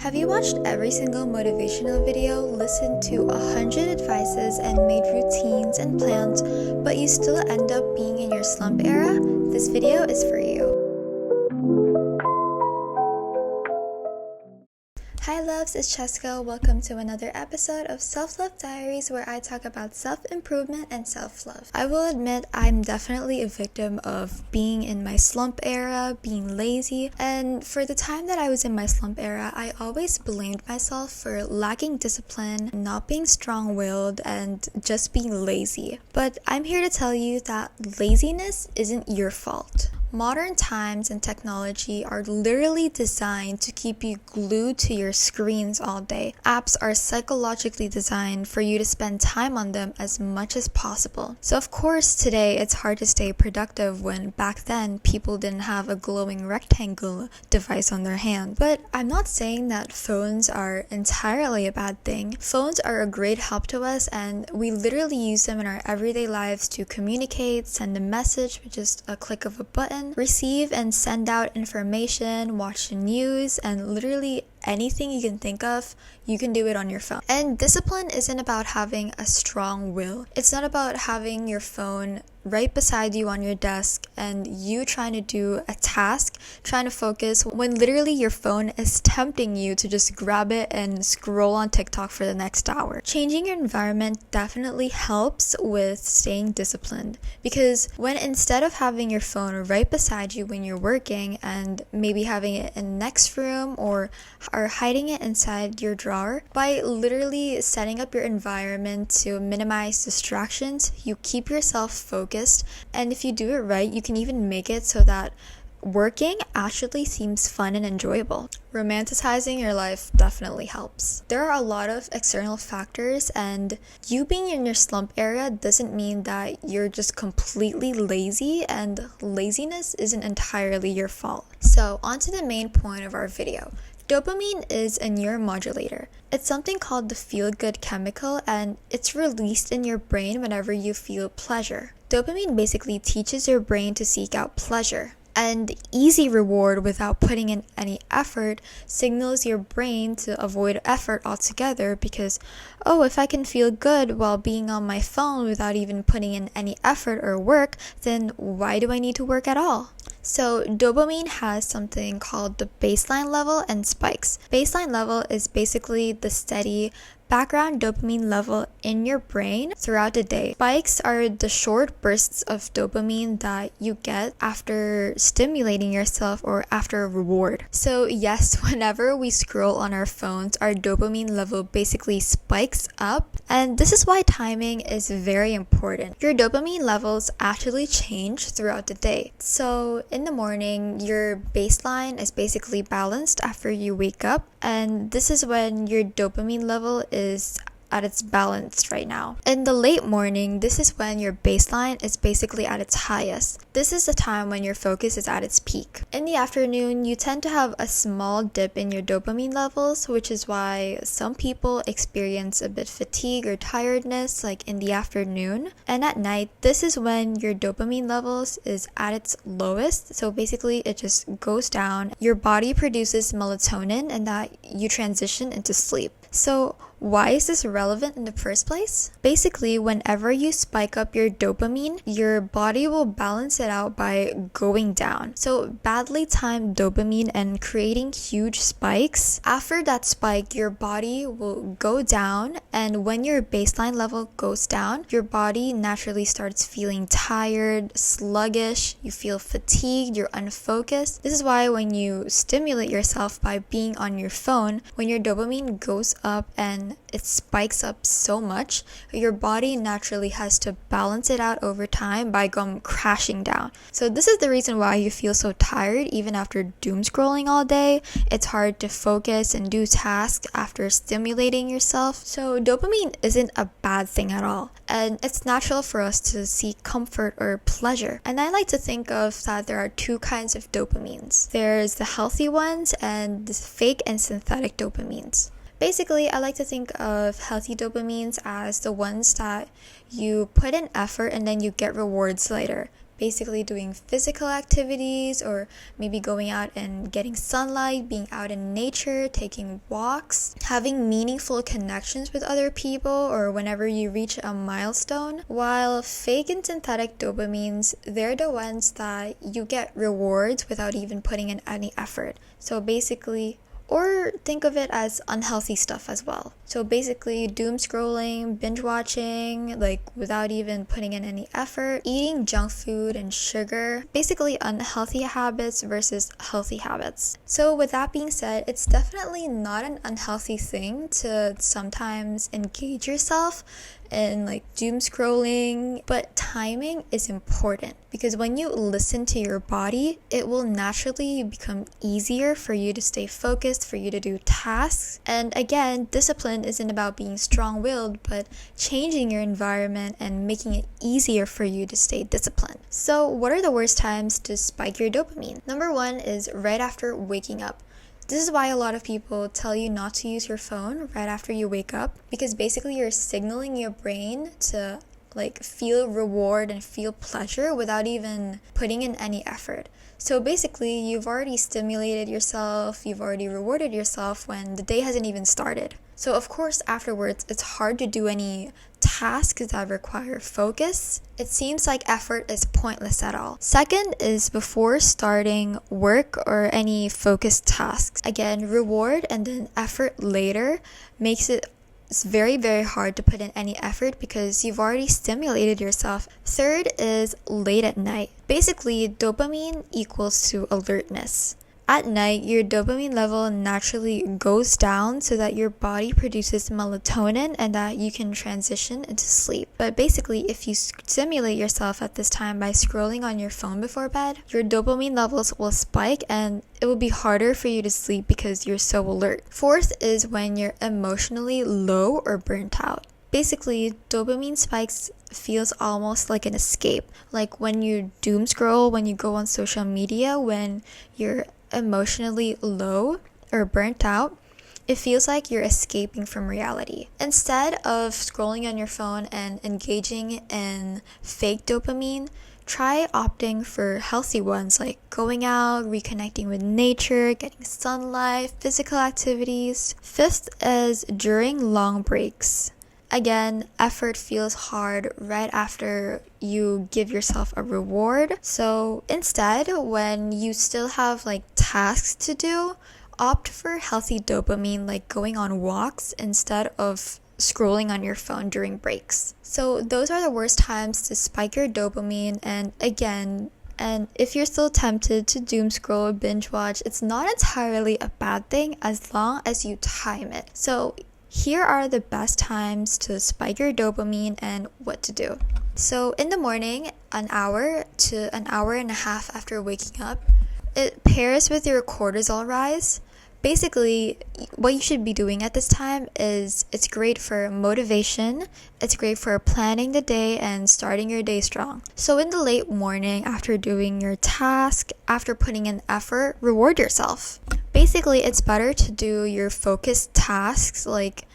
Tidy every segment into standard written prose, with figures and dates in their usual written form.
Have you watched every single motivational video, listened to 100 advices, and made routines and plans, but you still end up being in your slump era? This video is for you. Hi loves, it's Cheska. Welcome to another episode of Self-Love Diaries where I talk about self-improvement and self-love. I will admit I'm definitely a victim of being in my slump era, being lazy, and for the time that I was in my slump era, I always blamed myself for lacking discipline, not being strong-willed, and just being lazy. But I'm here to tell you that laziness isn't your fault. Modern times and technology are literally designed to keep you glued to your screens all day. Apps are psychologically designed for you to spend time on them as much as possible. So of course today it's hard to stay productive when back then people didn't have a glowing rectangle device on their hand. But I'm not saying that phones are entirely a bad thing. Phones are a great help to us and we literally use them in our everyday lives to communicate, send a message with just a click of a button, receive and send out information, watch the news, and literally anything you can think of, you can do it on your phone. And discipline isn't about having a strong will. It's not about having your phone right beside you on your desk and you trying to do a task, trying to focus, when literally your phone is tempting you to just grab it and scroll on TikTok for the next hour. Changing your environment definitely helps with staying disciplined, because when instead of having your phone right beside you when you're working and maybe having it in the next room or hiding it inside your drawer, by literally setting up your environment to minimize distractions, you keep yourself focused, and if you do it right, you can even make it so that working actually seems fun and enjoyable. Romanticizing your life definitely helps. There are a lot of external factors, and you being in your slump area doesn't mean that you're just completely lazy, and laziness isn't entirely your fault. So on to the main point of our video. Dopamine is a neuromodulator. It's something called the feel-good chemical, and it's released in your brain whenever you feel pleasure. Dopamine basically teaches your brain to seek out pleasure. And easy reward without putting in any effort signals your brain to avoid effort altogether, because, oh, if I can feel good while being on my phone without even putting in any effort or work, then why do I need to work at all? So dopamine has something called the baseline level and spikes. Baseline level is basically the steady background dopamine level in your brain throughout the day. Spikes are the short bursts of dopamine that you get after stimulating yourself or after a reward. So yes, whenever we scroll on our phones, our dopamine level basically spikes up, and this is why timing is very important. Your dopamine levels actually change throughout the day. So in the morning, your baseline is basically balanced after you wake up, and this is when your dopamine level is at its balance right now. In the late morning, this is when your baseline is basically at its highest. This is the time when your focus is at its peak. In the afternoon, you tend to have a small dip in your dopamine levels, which is why some people experience a bit fatigue or tiredness like in the afternoon. And at night, this is when your dopamine levels is at its lowest. So basically it just goes down. Your body produces melatonin and that you transition into sleep. So why is this relevant in the first place? Basically, whenever you spike up your dopamine, your body will balance it out by going down. So badly timed dopamine and creating huge spikes, after that spike, your body will go down, and when your baseline level goes down, your body naturally starts feeling tired, sluggish, you feel fatigued, you're unfocused. This is why when you stimulate yourself by being on your phone, when your dopamine goes up and it spikes up so much, your body naturally has to balance it out over time by going crashing down. So this is the reason why you feel so tired even after doom scrolling all day. It's hard to focus and do tasks after stimulating yourself. So dopamine isn't a bad thing at all, and it's natural for us to seek comfort or pleasure. And I like to think of that there are two kinds of dopamines. There's the healthy ones and the fake and synthetic dopamines. Basically, I like to think of healthy dopamines as the ones that you put in effort and then you get rewards later. basically doing physical activities or maybe going out and getting sunlight, being out in nature, taking walks, having meaningful connections with other people, or whenever you reach a milestone. While fake and synthetic dopamines, they're the ones that you get rewards without even putting in any effort. So basically, or think of it as unhealthy stuff as well. So basically, doom scrolling, binge watching, like without even putting in any effort, eating junk food and sugar, basically unhealthy habits versus healthy habits. So with that being said, it's definitely not an unhealthy thing to sometimes engage yourself in like doom scrolling, but timing is important because when you listen to your body, it will naturally become easier for you to stay focused, for you to do tasks. And again, discipline isn't about being strong-willed, but changing your environment and making it easier for you to stay disciplined. So what are the worst times to spike your dopamine? Number one is right after waking up. This is why a lot of people tell you not to use your phone right after you wake up, because basically you're signaling your brain to like feel reward and feel pleasure without even putting in any effort. So basically you've already stimulated yourself, you've already rewarded yourself when the day hasn't even started. So of course afterwards it's hard to do any tasks that require focus. It seems like effort is pointless at all. Second is before starting work or any focused tasks. Again, reward and then effort later makes it's very, very hard to put in any effort because you've already stimulated yourself. Third is late at night. Basically, dopamine equals to alertness. At night, your dopamine level naturally goes down so that your body produces melatonin and that you can transition into sleep. But basically, if you stimulate yourself at this time by scrolling on your phone before bed, your dopamine levels will spike and it will be harder for you to sleep because you're so alert. Fourth is when you're emotionally low or burnt out. Basically, dopamine spikes feels almost like an escape. Like when you doom scroll, when you go on social media, when you're emotionally low or burnt out, it feels like you're escaping from reality. Instead of scrolling on your phone and engaging in fake dopamine, try opting for healthy ones like going out, reconnecting with nature, getting sunlight, physical activities. Fifth is during long breaks. Again, effort feels hard right after you give yourself a reward. So instead, when you still have like tasks to do, opt for healthy dopamine like going on walks instead of scrolling on your phone during breaks. So those are the worst times to spike your dopamine. And again, if you're still tempted to doom scroll or binge watch, it's not entirely a bad thing as long as you time it. So here are the best times to spike your dopamine and what to do. So in the morning, an hour to an hour and a half after waking up, it pairs with your cortisol rise. Basically, what you should be doing at this time is it's great for motivation, it's great for planning the day and starting your day strong. So in the late morning, after doing your task, after putting in effort, reward yourself. Basically, it's better to do your focused tasks like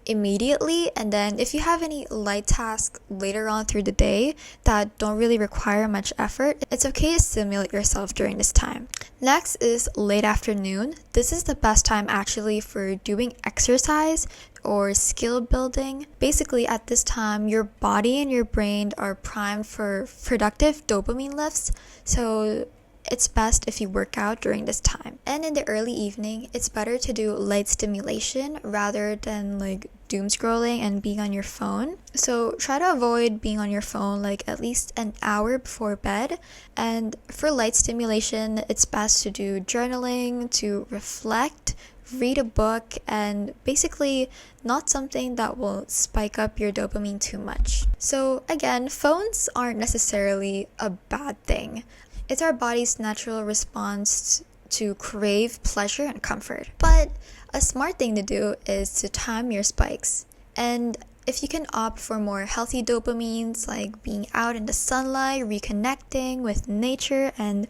immediately, and then if you have any light tasks later on through the day that don't really require much effort, it's okay to stimulate yourself during this time. Next is late afternoon. This is the best time actually for doing exercise or skill building. Basically at this time your body and your brain are primed for productive dopamine lifts, so it's best if you work out during this time. And in the early evening, it's better to do light stimulation rather than like doom scrolling and being on your phone. So try to avoid being on your phone like at least an hour before bed. And for light stimulation, it's best to do journaling, to reflect, read a book, and basically not something that will spike up your dopamine too much. So again, phones aren't necessarily a bad thing. It's our body's natural response to crave pleasure and comfort. But a smart thing to do is to time your spikes. And if you can opt for more healthy dopamines like being out in the sunlight, reconnecting with nature, and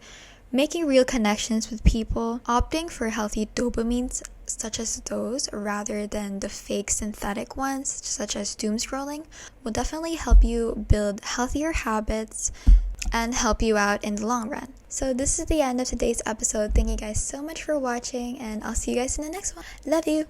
making real connections with people, opting for healthy dopamines such as those rather than the fake synthetic ones such as doom scrolling will definitely help you build healthier habits and help you out in the long run. So this is the end of today's episode. Thank you guys so much for watching, and I'll see you guys in the next one. Love you!